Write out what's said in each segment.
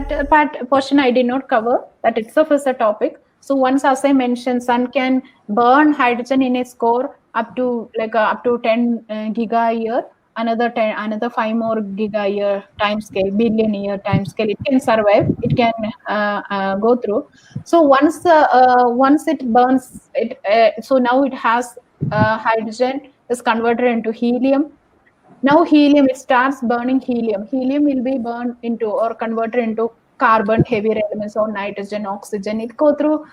that portion I did not cover. That itself is a topic. So once, as I mentioned, sun can burn hydrogen in its core up to 10 giga a year. Another 5 more giga a year time scale, billion year time scale. It can survive. It can go through. So once it burns it, so now it has hydrogen is converted into helium. Now helium, it starts burning helium. Helium will be burned into or converted into carbon, heavier elements, or nitrogen, oxygen. It go through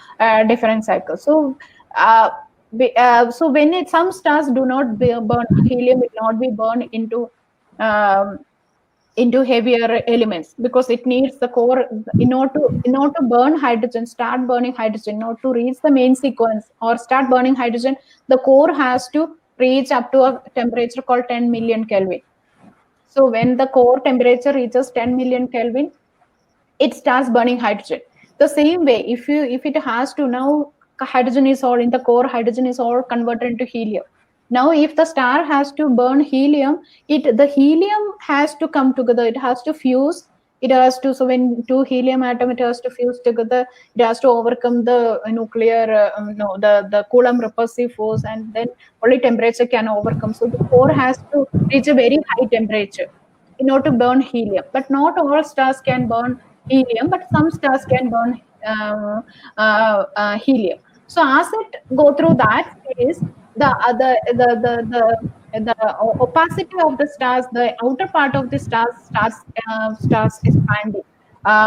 different cycles. So so when some stars do not burn helium, will not be burned um, into heavier elements, because it needs the core in order to burn hydrogen, start burning hydrogen, in order to reach the main sequence or start burning hydrogen. The core has to reach up to a temperature called 10 million Kelvin. So when the core temperature reaches 10 million Kelvin, it starts burning hydrogen. The same way, if it has to, now hydrogen is all in the core, hydrogen is all converted into helium. Now if the star has to burn helium, the helium has to come together, it has to fuse, it has to, so when two helium atom, it has to fuse together, it has to overcome the nuclear the Coulomb repulsive force, and then only temperature can overcome. So the core has to reach a very high temperature in order to burn helium. But not all stars can burn helium, but some stars can burn helium. So as it go through that phase, the opacity of the stars, the outer part of the starts expanding.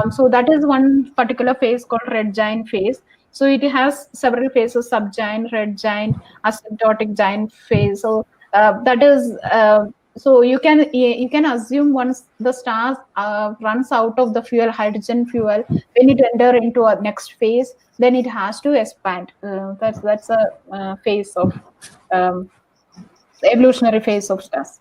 So that is one particular phase called red giant phase. So it has several phases: subgiant, red giant, asymptotic giant phase. So that is so you can assume once the star runs out of the fuel, hydrogen fuel, when it enter into a next phase, then it has to expand. That's a phase of evolutionary phase of stars.